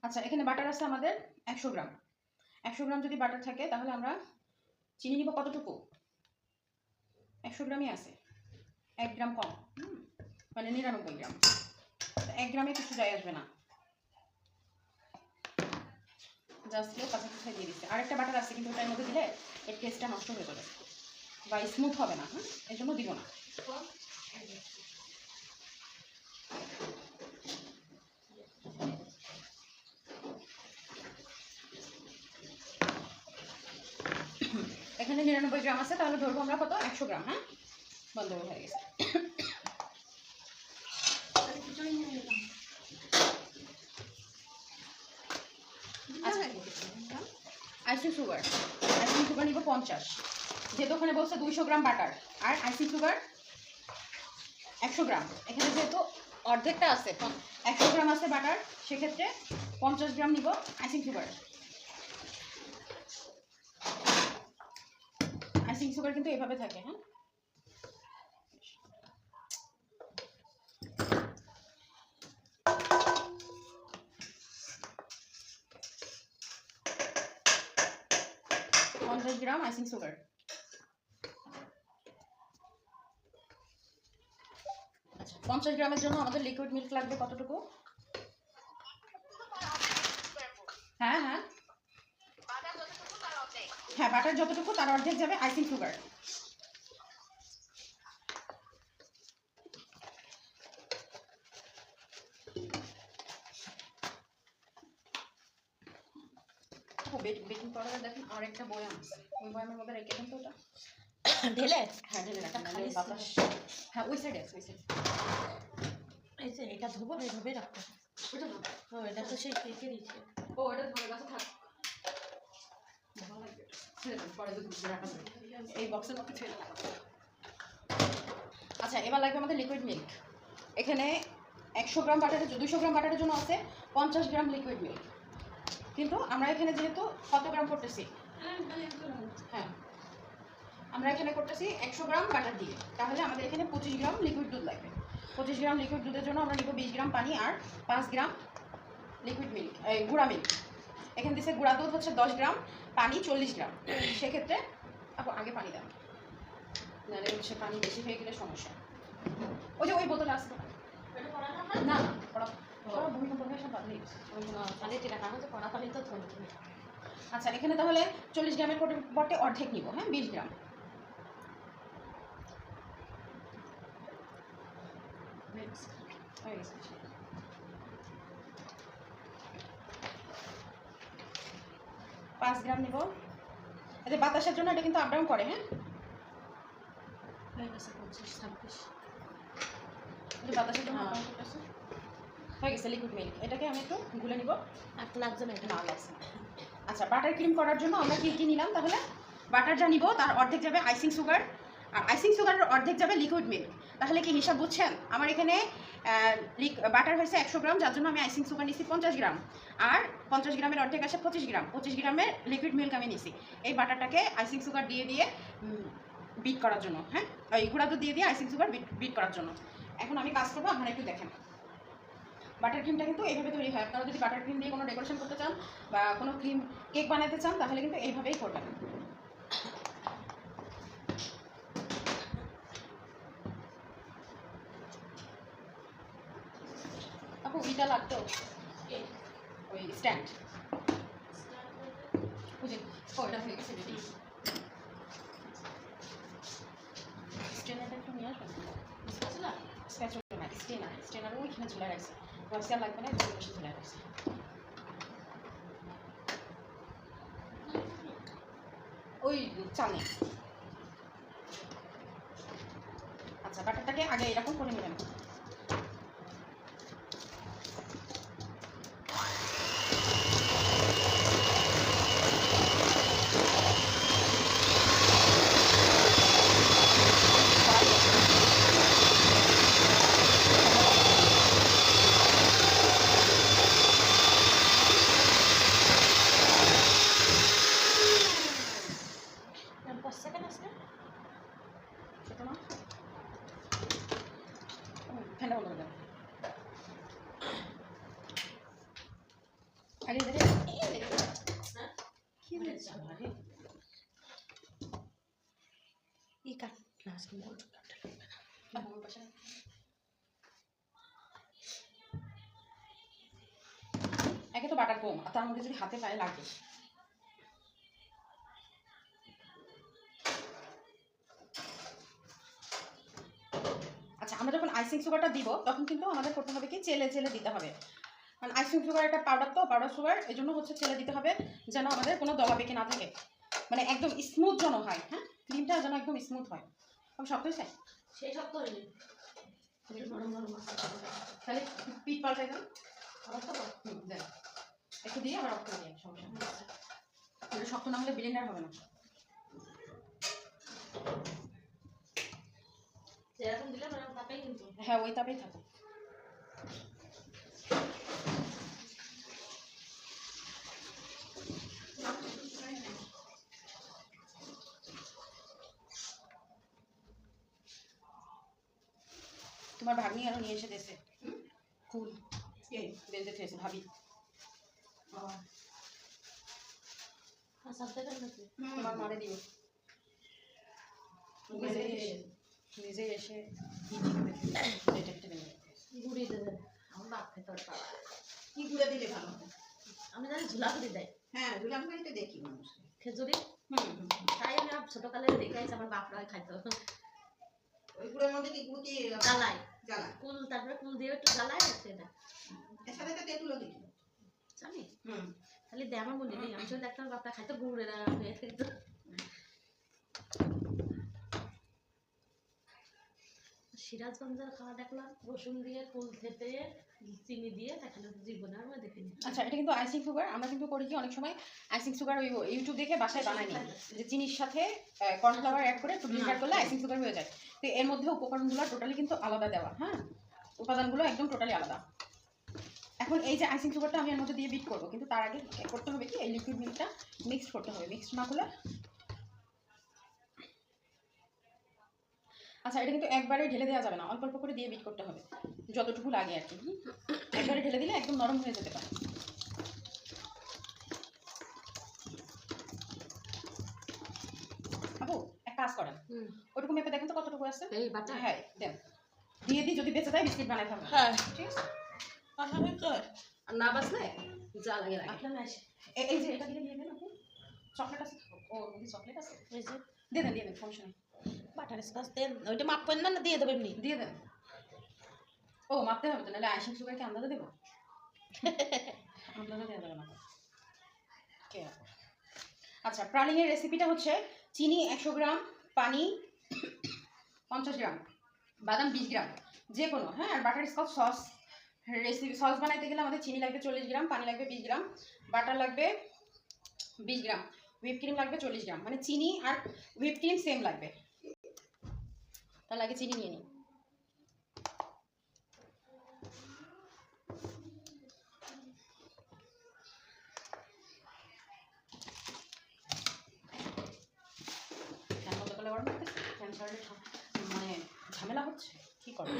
আচ্ছা, এখানে বাটার আছে আমাদের 100 গ্রাম। 100 গ্রাম যদি বাটার থাকে তাহলে আমরা চিনি নিব কতটুকু? 100 গ্রামই আছে, 1 গ্রাম কম, মানে 99 গ্রাম। 1 গ্রামে কিছু যায় আসবে না, জাস্ট কাঁচা দিয়ে দিচ্ছে। আরেকটা বাটার আছে কিন্তু ওটার মধ্যে দিলে এর টেস্টটা নষ্ট হয়ে যাবে বা স্মুথ হবে না, এর জন্য দিব না। এখানে 99 গ্রাম আছে, তাহলে ধরবো আমরা কত? 100 গ্রাম। হ্যাঁ, বন্ধ হয়ে গেছে। আইসিং সুগার নিব 50, যেহেতু ওখানে বলছে 200 গ্রাম বাটার আর আইসিং সুগার 100 গ্রাম। এখানে যেহেতু অর্ধেকটা আছে, 100 গ্রাম আছে বাটার, সেক্ষেত্রে 50 গ্রাম নিব আইসিং সুগার। আইসিং সুগার কিন্তু এভাবে থাকে। হ্যাঁ, গ্রাম আইসিং সুগার। আচ্ছা, 50 গ্রামের জন্য আমাদের লিকুইড মিল্ক লাগবে কতটুকু? হ্যাঁ হ্যাঁ হ্যাঁ, বাটার যতটুকু তার অর্ধেক যাবে আইসিং সুগার। বেকিং পাউডার দেখেন আর একটা বয়াম আছে, ওই বয়ামের মধ্যে রেখে দেন তো ওটা ঢেলে। হ্যাঁ, ঢেলে রাখেন, নাহলে বাতাস। হ্যাঁ, ওই সাইডে আছে, ওই সাইডে। এই যে এটা ধোবো, এইভাবে রাখতে। ওটা ধোবো। ও, এটা তো সেই কেটে দিয়েছে। ও, এটা ধরে গাছে থাক, ভালো লাগবে। ছেড়ে দেন, পরে দুধ দিয়ে রাখা যাবে। এই বক্সের মধ্যে ছেড়ে দেন। আচ্ছা, এবার লাগবে আমাদের লিকুইড মিল্ক। এখানে 100 গ্রাম বাটারের 200 গ্রাম বাটারের জন্য আছে 50 গ্রাম লিকুইড মিল্ক, কিন্তু আমরা এখানে যেহেতু কত গ্রাম করতেছি, হ্যাঁ আমরা এখানে করতেছি 100 গ্রাম বাটার দিয়ে, তাহলে আমাদের এখানে 25 গ্রাম লিকুইড দুধ লাগবে। 25 গ্রাম লিকুইড দুধের জন্য আমরা নিব 20 গ্রাম পানি আর 5 গ্রাম লিকুইড মিল্ক, গুঁড়া মিল্ক। এখানে দিচ্ছে গুঁড়া দুধ হচ্ছে 10 গ্রাম, পানি 40 গ্রাম। সেক্ষেত্রে আগে পানি দেন, নাহলে হচ্ছে পানি বেশি হয়ে গেলে সমস্যা। ওই যে ওই বোতলে আসতে না, আচ্ছা, এখানে তাহলে 40 গ্রামের পটে অর্ধেক নিব। হ্যাঁ, 20 গ্রাম। হয়ে গেছে। 5 গ্রাম নিব। এই যে বাতাসের জন্য এটা কিন্তু আপ ডাউন করে। হ্যাঁ, হয়ে গেছে 25 26, বাতাসের জন্য আপ ডাউন করতেছে। হয়ে গেছে লিকুইড মিল্ক। এটাকে আমি একটু গুলে নিব। লাগছে না, এটা না লাগছে। আচ্ছা, বাটার ক্রিম করার জন্য আমরা কি কি নিলাম? তাহলে বাটার যা নিব তার অর্ধেক যাবে আইসিং সুগার, আর আইসিং সুগারের অর্ধেক যাবে লিকুইড মিল্ক। তাহলে কি হিসাব বুঝছেন? আমার এখানে বাটার হয়েছে 100 গ্রাম, যার জন্য আমি আইসিং সুগার নিছি 50 গ্রাম, আর 50 গ্রামের অর্ধেক আসে 25 গ্রাম। 25 গ্রামের লিকুইড মিল্ক আমি নিছি এই বাটারটাকে আইসিং সুগার দিয়ে বিট করার জন্য। হ্যাঁ, এই গুঁড়া দুধ দিয়ে আইসিং সুগার বিট করার জন্য। এখন আমি কাজ করবো, আপনারা একটু দেখেন। বাটার ক্রিমটা কিন্তু এইভাবে তৈরি হয়। আপনারা যদি বাটার ক্রিম দিয়ে কোনো ডেকোরেশন করতে চান বা কোনো ক্রিম কেক বানাতে চান, তাহলে কিন্তু এইভাবেই করবেন। আপু ওইটা লাগতো, ওই স্ট্যান্ড, বুঝলি? ওইটা হয়ে গেছে রেডি। স্ট্যান্ডারটা একটু নিয়ে আসবেন। স্প্যাচুলা না, স্টেনার ওইখানে ঝুলে রাখছে, ওয়াক্সিয়ার লাগবে না, বসে ঝুলে রাখছে। ওই চালে। আচ্ছা, বাটারটাকে আগে এরকম করে নেবেন। আরে রে হ্যাঁ কি হয়েছে আরে ই কাট ক্লাস মোর কাটতে লাগবে না আমার পাশে একে তো বাটার কম আর তার মধ্যে যদি হাতে পায়ে লাগে আচ্ছা আমরা যখন আইসিং সুগারটা দিব তখন কিন্তু আমাদের করতে হবে কি চেলে চেলে দিতে হবে কারণ আইসিং সুগার একটা পাউডার তো পাউডার সুগার এই জন্য হচ্ছে চেলে দিতে হবে যেন আমাদের কোনো দলা বেঁকে না থাকে মানে একদম স্মুথ যেন হয় হ্যাঁ ক্রিমটা যেন একদম স্মুথ হয় আমি শক্ত হয়েছে সেই সব তো হয়নি নরম নরম আছে তাহলে পিঠ পাল্টাই দাও আবার তো দেন একটু দিয়ে আবার অফ করে দিই সমস্যা নেই এটা শক্ত না হলে ব্লেন্ডার হবে না যেরকম দিলে মানে তাকেই কিন্তু হ্যাঁ ওই তাপেই থাকো তোমার ভাগ্নি আরো নিয়ে এসে দিয়েছে ফুল বেঁধে খেয়েছে ভাবি সব থেকে নাকি তোমার মারে দিও নিজে এসে কেটে কেটে বেঁধে গুড়ি দেবেন আমার বাপ খেতে পারে বাবা কি গুঁড়া দিলে ভালো হয়? আমি জানি ঝুলাগুড়ি দেয় হ্যাঁ ঝুলাগুড়ি তো দেখি মানুষকে। খেজুরি তাই আমি ছোটকালে দেখে আছি আমার বাপরা খাইতো ওই গুঁড়োর মধ্যে কি গুঁড়ো দিয়ে জ্বালাই জ্বালা কুল তারপরে কুল দিয়ে একটু জ্বালাই সেটা এর সাথে তো তেঁতুলও দিই জানি খালি দেয় আমার মনে নেই আমি শুধু দেখতাম বাপরা খাইতো গুড়েরা হয়ে থাকতো সিরাজগঞ্জের খাওয়া দেখলাম রসুন দিয়ে কুল থেতে চিনি দিয়ে দেখালো জীবনে আর আমি দেখিনি আচ্ছা এটা কিন্তু আইসিং সুগার আমরা কিন্তু করি কি অনেক সময় আইসিং সুগার ওই ইউটিউব দেখে বাসায় বানাই নি যে চিনির সাথে কর্নফ্লাওয়ার অ্যাড করে একটু ব্লেন্ডার করলে আইসিং সুগার হয়ে যায় তো এর মধ্যে উপকরণগুলো টোটালি কিন্তু আলাদা দেওয়া হ্যাঁ উপাদানগুলো একদম টোটালি আলাদা এখন এই যে আইসিং সুগারটা আমি এর মধ্যে দিয়ে বিট করবো কিন্তু তার আগে করতে হবে কি এই লিকুইড মিল্কটা মিক্সড করতে হবে মিক্সড না করলে আচ্ছা এটা কিন্তু একবারে ঢেলে দেওয়া যাবে না অল্প অল্প করে দিয়ে বিট করতে হবে যতটুকু লাগে আর কি একবারে ঢেলে দিলে একদম নরম হয়ে যেতে পারে আপু এক কাজ করেন ওটুকু মেপে দেখেন তো কতটুকু আছে এই বাটা হ্যাঁ দেন দিয়ে দিই যদি বেঁচে যায় বিস্কিট বানাই খাবো হ্যাঁ ঠিক আছে আর না বাসলে যা লাগে লাগে আপনার না এসে এই যে এটা দিলে দিয়ে দেন আপু চকলেট আছে ও যদি চকলেট আছে এই যে দিয়ে দেন সমস্যা নেই বাটার স্কচ দেন ওইটা মাপ করেন না দিয়ে দেবেন এমনি দিয়ে দেন ও মাপতে হবে তো নাহলে আইসিং সুগারকে আন্দাজে দেবো আন্দাজে দেওয়া যাবে না কে আপু আচ্ছা প্রালিংয়ের রেসিপিটা হচ্ছে চিনি 100 গ্রাম পানি 50 গ্রাম বাদাম 20 গ্রাম যে কোনো হ্যাঁ আর butterscotch sauce recipe sauce বানাইতে গেলে আমাদের চিনি লাগবে 40 গ্রাম পানি লাগবে 20 গ্রাম বাটার লাগবে 20 গ্রাম হুইপ ক্রিম লাগবে 40 গ্রাম মানে চিনি আর হুইপ ক্রিম সেম লাগবে তার লাগে চিনি নিয়ে নিই মানে ঝামেলা হচ্ছে কি করবো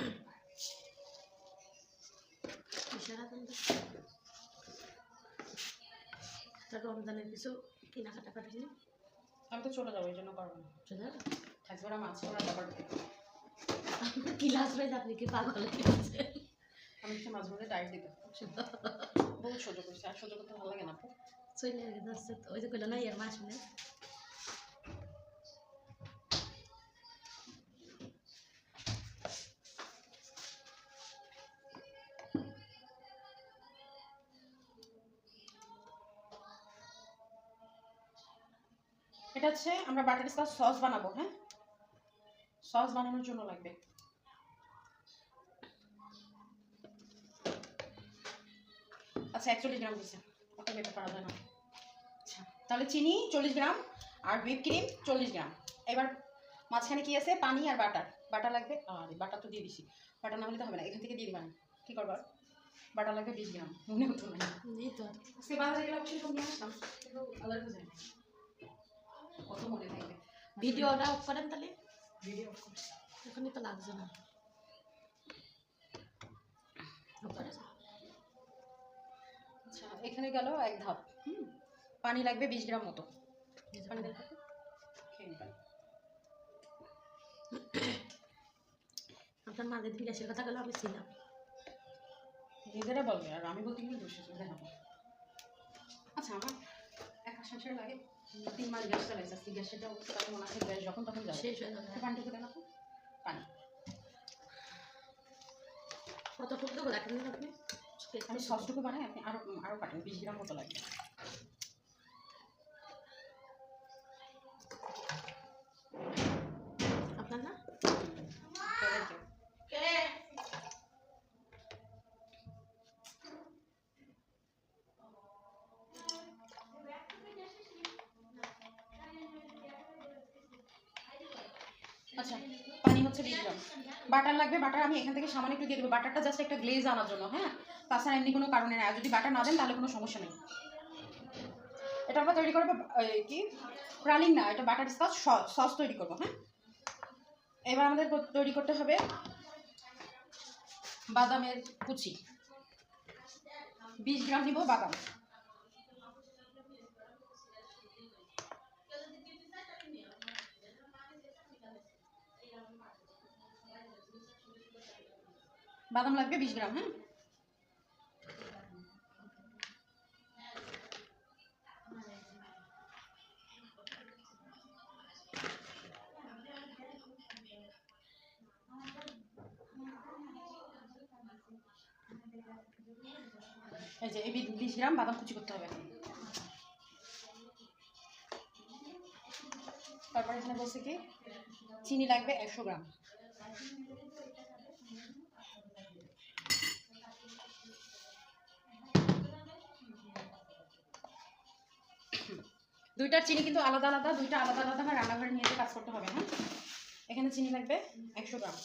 ইশারা দেন রমজানের কিছু কেনাকাটা করেছি আমি তো চলে যাবো এই জন্য করবো না চলে যাবে থাকবে ওরা মাছ ওরা ব্যাপার ক্লাস রয়েছে আপনি কি পাগল হয়ে আমি হচ্ছে মাঝে মাঝে ডায়েট দিতে বহুত সহ্য করছি আর সহ্য করতে ভালো লাগে না আপু চলে যাচ্ছে ওই যে কইলো না এর মাস মানে এটা হচ্ছে আমরা বাটার স্কচ সস বানাবো হ্যাঁ সস বানানোর জন্য লাগবে আচ্ছা 41 গ্রাম দিচ্ছে ওটা বেটা পারা যায় না আচ্ছা তাহলে চিনি 40 গ্রাম আর হুইপ ক্রিম 40 গ্রাম এবার মাঝখানে কি আছে পানি আর বাটার বাটার লাগবে আর বাটার তো দিয়ে দিছি বাটার না হলে তো হবে না এখান থেকে দিয়ে দিবা কি করবো বাটার লাগবে 20 গ্রাম মনে হতো না নেই তো আজকে বাজারে গেলে অবশ্যই সব নিয়ে আসলাম কিন্তু আলাদা বুঝে কত মনে থাকবে ভিডিওটা অফ করেন তাহলে ভিডিও এখনই তো লাগছে না আচ্ছা এখানে গেল 1 ধাপ। পানি লাগবে 20 গ্রাম মতো। পানি দেখো খেয়ে নিবেন। আপনার মাঝে দিন গ্যাসের কথা গেল আমি ছিলাম। নিজেরা বলবে আর আমি বলতে গেলে দোষে চলবে না। আচ্ছা আমার একা সংসার লাগে 3 মাস গ্যাস চালাইছে, আজকে গ্যাসের অবস্থা তাহলে মনে হয় গ্যাস যখন তখন যাবে। শেষ হয়ে যাবে। পানিটুকু দেন আপু, পানি। কতটুকু দেবো দেখেন না আপনি? আমি সসটুকু বানাই, আপনি আরো কাটেন, 20 গ্রাম মতো লাগবে। আপনার না আচ্ছা পানি হচ্ছে 20 গ্রাম। বাটার লাগবে, বাটার আমি এখান থেকে সামান্য একটু দিয়ে দেবো। বাটারটা জাস্ট একটা গ্লেজ আনার জন্য, হ্যাঁ, তাছাড়া এমনি কোনো কারণে না। যদি বাটার না দেন তাহলে কোনো সমস্যা নেই। এটা আমরা তৈরি করবো কি প্রালিং না, এটা বাটার স্কচ সস তৈরি করবো। হ্যাঁ, এবার আমাদের তৈরি করতে হবে বাদামের কুচি। 20 গ্রাম নিব বাদাম। বাদাম লাগবে 20 গ্রাম। হ্যাঁ, এই যে এই 20 গ্রাম বাদাম কুচি করতে হবে। তারপর এখানে বলছে কি চিনি লাগবে 100 গ্রাম। দুইটার চিনি কিন্তু আলাদা আলাদা, দুইটা আলাদা আলাদা ভাবে রান্নাঘরে নিয়ে কাজ করতে হবে। হ্যাঁ, এখানে চিনি লাগবে 100 গ্রাম।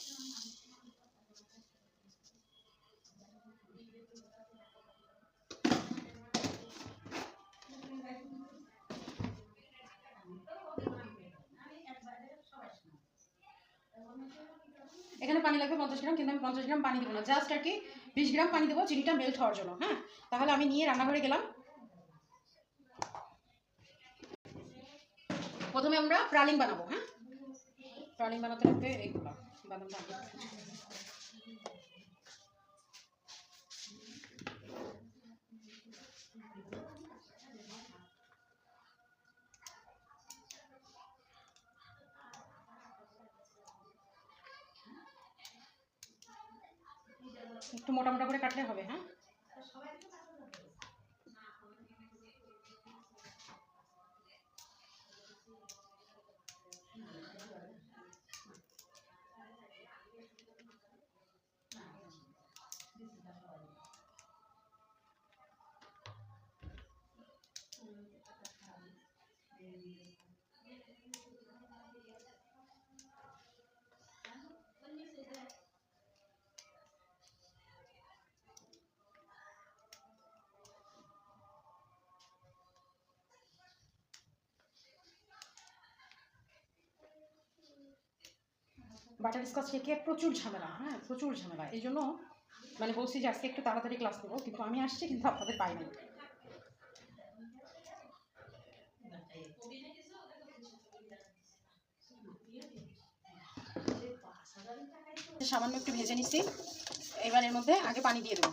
এখানে পানি লাগবে 50 গ্রাম, কিন্তু আমি 50 গ্রাম পানি দেবো না, জাস্ট আর কি 20 গ্রাম পানি দেবো চিনিটা মেল্ট হওয়ার জন্য। হ্যাঁ, তাহলে আমি নিয়ে রান্নাঘরে গেলাম। প্রথমে আমরা প্রালিং বানাবো। হ্যাঁ, প্রালিং বানাতে লাগবে এইগুলো বাদামটা আগে একটু মোটা মোটা করে কাটলে হবে। হ্যাঁ, বাটার স্কচ কেকে প্রচুর ঝামেলা। হ্যাঁ, প্রচুর ঝামেলা। এই জন্য মানে বলছি যে আজকে একটু তাড়াতাড়ি ক্লাস নেবো, কিন্তু আমি আসছি কিন্তু আপনাদের পাই নাই। সামান্য একটু ভেজে নিচ্ছি। এবার এর মধ্যে আগে পানি দিয়ে দেবো।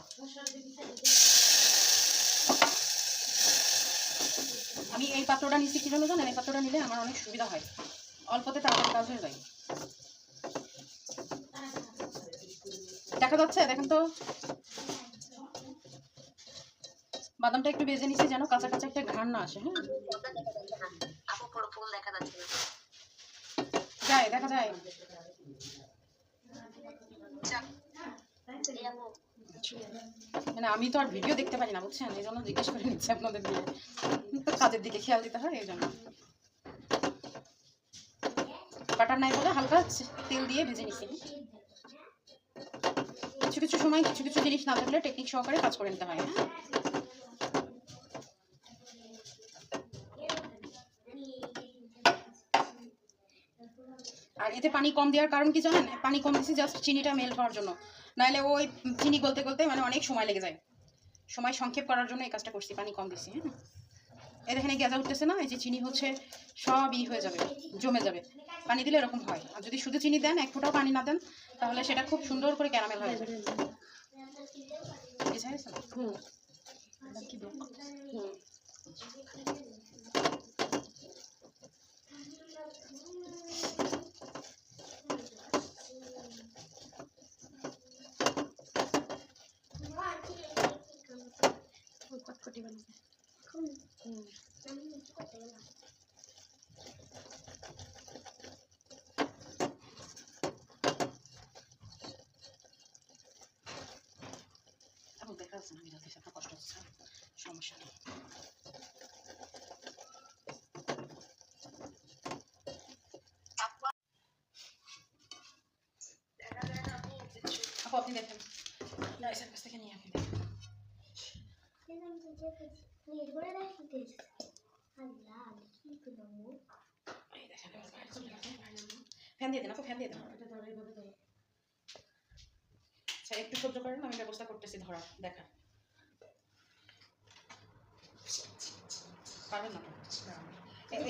আমি এই পাত্রটা নিচ্ছি কি জন্য জানেন? এই পাত্রটা নিলে আমার অনেক সুবিধা হয়, অল্পতে তাড়াতাড়ি কাজ হয়ে যায়। দেখা যাচ্ছে? দেখেন তো, বাদামটা একটু ভেজে নিচ্ছি যেন কাঁচা কাঁচা একটা ঘ্রাণ না আসে। হ্যাঁ, যায় দেখা যায়। মানে আমি তো আর ভিডিও দেখতে পারি না, বুঝছেন, এই জন্য জিজ্ঞেস করে নিচ্ছি আপনাদের দিয়ে। কাজের দিকে খেয়াল দিতে হয়, এই জন্য। বাটার নাই বলে হালকা তেল দিয়ে ভেজে নিচ্ছি। কিছু কিছু সময় কিছু কিছু জিনিস না থাকলে টেকনিক সহকারে কাজ করে নিতে হয়। হ্যাঁ, আর এতে পানি কম দেওয়ার কারণ কি জানেন? পানি কম দিচ্ছি জাস্ট চিনিটা মেল্ট হওয়ার জন্য, নাহলে ওই চিনি গলতে গলতে মানে অনেক সময় লেগে যায়। সময় সংক্ষেপ করার জন্য এই কাজটা করছি, পানি কম দিচ্ছি। হ্যাঁ, এই দেখেন গ্যাজা উঠতেছে না, এই যে চিনি হচ্ছে সব হয়ে যাবে, জমে যাবে। পানি দিলে এরকম হয়। আর যদি শুধু চিনি দেন, এক ফোঁটাও পানি না দেন, তাহলে সেটা খুব সুন্দর করে ক্যারামেল হয়ে যাবে। হুম হুম কটকটি বানাবে। হুম দেখা যাচ্ছে না, বিরাট একটা কষ্ট হচ্ছে, সমস্যা নেই। আপু আপনি দেখেন, রাইসের কাছ থেকে নিয়ে আপনি দেখেন। এই দেখেন, ফ্যান দিয়ে দেন আপু, ফ্যান দিয়ে দেন। এটা ধরো, এইভাবে ধরো। আচ্ছা একটু সহ্য করেন, আমি ব্যবস্থা করতেছি ধরা, দেখা পারেন না।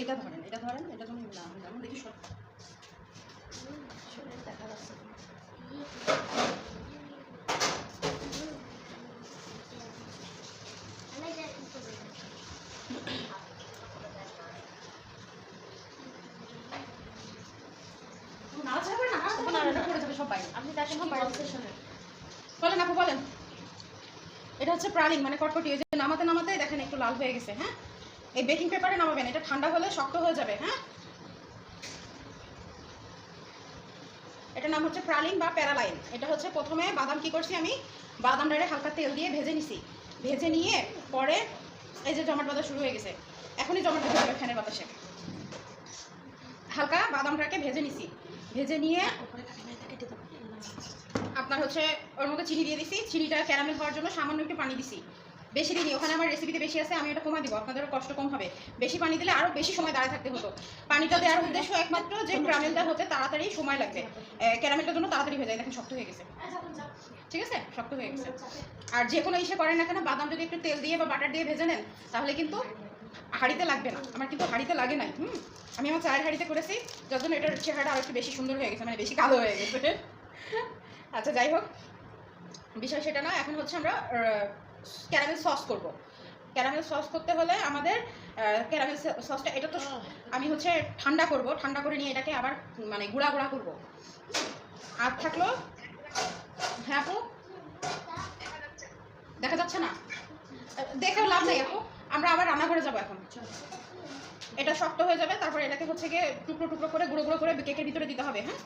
এটা ধরেন, এটা ধরেন, এটা ধরেন না, আমি দেখি সব দেখা যাচ্ছে। নাড়াচাড়া করে না, নাড়াচাড়া করে যাবে সব বাইরে। আপনি তার সঙ্গে বলতে শোনেন। বলেন আপু বলেন। এটা হচ্ছে প্রালিং মানে কটকটি, ওই যে নামাতে নামাতে দেখেন একটু লাল হয়ে গেছে। হ্যাঁ, এই বেকিং পেপারে নামাবেন, এটা ঠান্ডা হলে শক্ত হয়ে যাবে। হ্যাঁ, এটার নাম হচ্ছে প্রালিং বা প্যারালাইন। এটা হচ্ছে প্রথমে বাদাম কি করছি আমি, বাদামটারে হালকা তেল দিয়ে ভেজে নিছি, ভেজে নিয়ে পরে এই যে জমাট বাঁধা শুরু হয়ে গেছে, এখনই জমাট বাঁধা যাবে ফ্যানের বাতাসে। হালকা বাদামটাকে ভেজে নিছি, ভেজে নিয়ে আপনার হচ্ছে ওর মধ্যে চিনি দিয়ে দিছি, চিনিটা ক্যারামেল হওয়ার জন্য সামান্য একটু পানি দিছি, বেশি দিইনি। ওখানে আমার রেসিপিতে বেশি আছে, আমি এটা কমা দিব, আপনাদেরও কষ্ট কম হবে। বেশি পানি দিলে আরও বেশি সময় দাঁড়িয়ে থাকতে হতো। পানিটা দেওয়ার উদ্দেশ্য একমাত্র যে ক্যারামেলটা হতে তাড়াতাড়ি সময় লাগবে, ক্যারামেলটার জন্য তাড়াতাড়ি হয়ে যায়। দেখেন শক্ত হয়ে গেছে, ঠিক আছে, শক্ত হয়ে গেছে। আর যে কোনো ইসে করেন না কেন, বাদাম যদি একটু তেল দিয়ে বা বাটার দিয়ে ভেজে নেন, তাহলে কিন্তু হাঁড়িতে লাগবে না। আমার কিন্তু হাঁড়িতে লাগে নাই। আমি আমার চায়ের হাঁড়িতে করেছি, যার জন্য এটার চেহারাটা আরও একটু বেশি সুন্দর হয়ে গেছে, মানে বেশি কালো হয়ে গেছে। আচ্ছা যাই হোক, বিষয় সেটা না। এখন হচ্ছে আমরা ক্যারামেল সস করব। ক্যারামেল সস করতে হলে আমাদের ক্যারামেল সসটা, এটা তো আমি হচ্ছে ঠান্ডা করব, ঠান্ডা করে নিয়ে এটাকে আবার মানে গুঁড়া গুঁড়া করবো। আর থাকলো, হ্যাঁ আপু দেখা যাচ্ছে না, দেখেও লাভ নেই আপু, আমরা আবার রান্নাঘরে যাবো এখন। এটা শক্ত হয়ে যাবে, তারপরে এটাকে হচ্ছে গিয়ে টুকরো টুকরো করে গুঁড়ো গুঁড়ো করে কেকের ভিতরে দিতে হবে। হ্যাঁ,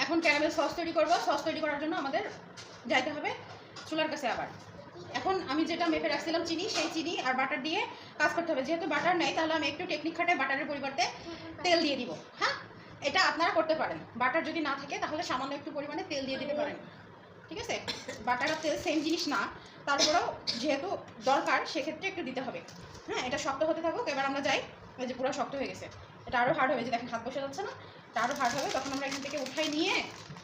এখন ক্যারামেল সস তৈরি করব। সস তৈরি করার জন্য আমাদের যাইতে হবে চুলার কাছে। আবার এখন আমি যেটা মেপে রাখছিলাম চিনি, সেই চিনি আর বাটার দিয়ে কাজ করতে হবে। যেহেতু বাটার নেই, তাহলে আমি একটু টেকনিক খাটাই বাটারের পরিবর্তে তেল দিয়ে দিব। হ্যাঁ, এটা আপনারা করতে পারেন। বাটার যদি না থাকে তাহলে সামান্য একটু পরিমাণে তেল দিয়ে দিতে পারেন, ঠিক আছে। বাটার আর তেল সেম জিনিস না, তারপরেও যেহেতু দরকার সেক্ষেত্রে একটু দিতে হবে। হ্যাঁ, এটা শক্ত হতে থাকুক। এবার আমরা যাই, এই যে পুরো শক্ত হয়ে গেছে, এটা আরও হার্ড হবে। যে দেখেন হাত বসে যাচ্ছে না, এটা আরও হার্ড হবে। তখন আমরা এখান থেকে উঠাই নিয়ে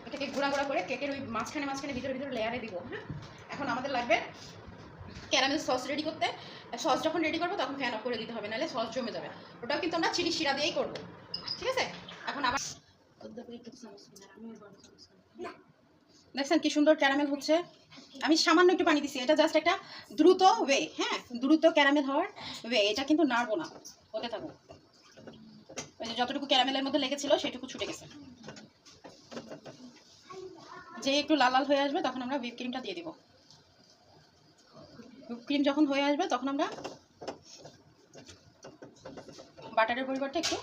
এটাকে গুঁড়া গুঁড়া করে কেকের ওই মাঝখানে মাঝখানে ভিতরে ভিতরে লেয়ারে দিব। হ্যাঁ, এখন আমাদের লাগবে ক্যারামেল সস রেডি করতে। সস যখন রেডি করবো তখন ফ্যান অফ করে দিতে হবে, নাহলে সস জমে যাবে। ওটাও কিন্তু আমরা চিনি শিরা দিয়েই করবো, ঠিক আছে। এখন আবার দেখছেন কি সুন্দর ক্যারামেল হচ্ছে। আমি সামান্য একটু পানি দিচ্ছি, এটা জাস্ট একটা দ্রুত ওয়ে। হ্যাঁ, দ্রুত ক্যারামেল হওয়ার ওয়ে, এটা কিন্তু নাড়বো না, হতে থাকুক। ওই যে যতটুকু ক্যারামেলের মধ্যে লেগেছিল সেটুকু ছুটে গেছে। যে একটু লাল লাল হয়ে আসবে তখন আমরা হুইপ ক্রিমটা দিয়ে দিব। হুইপ ক্রিম যখন হয়ে আসবে তখন আমরা বাটারের পরিবর্তে একটু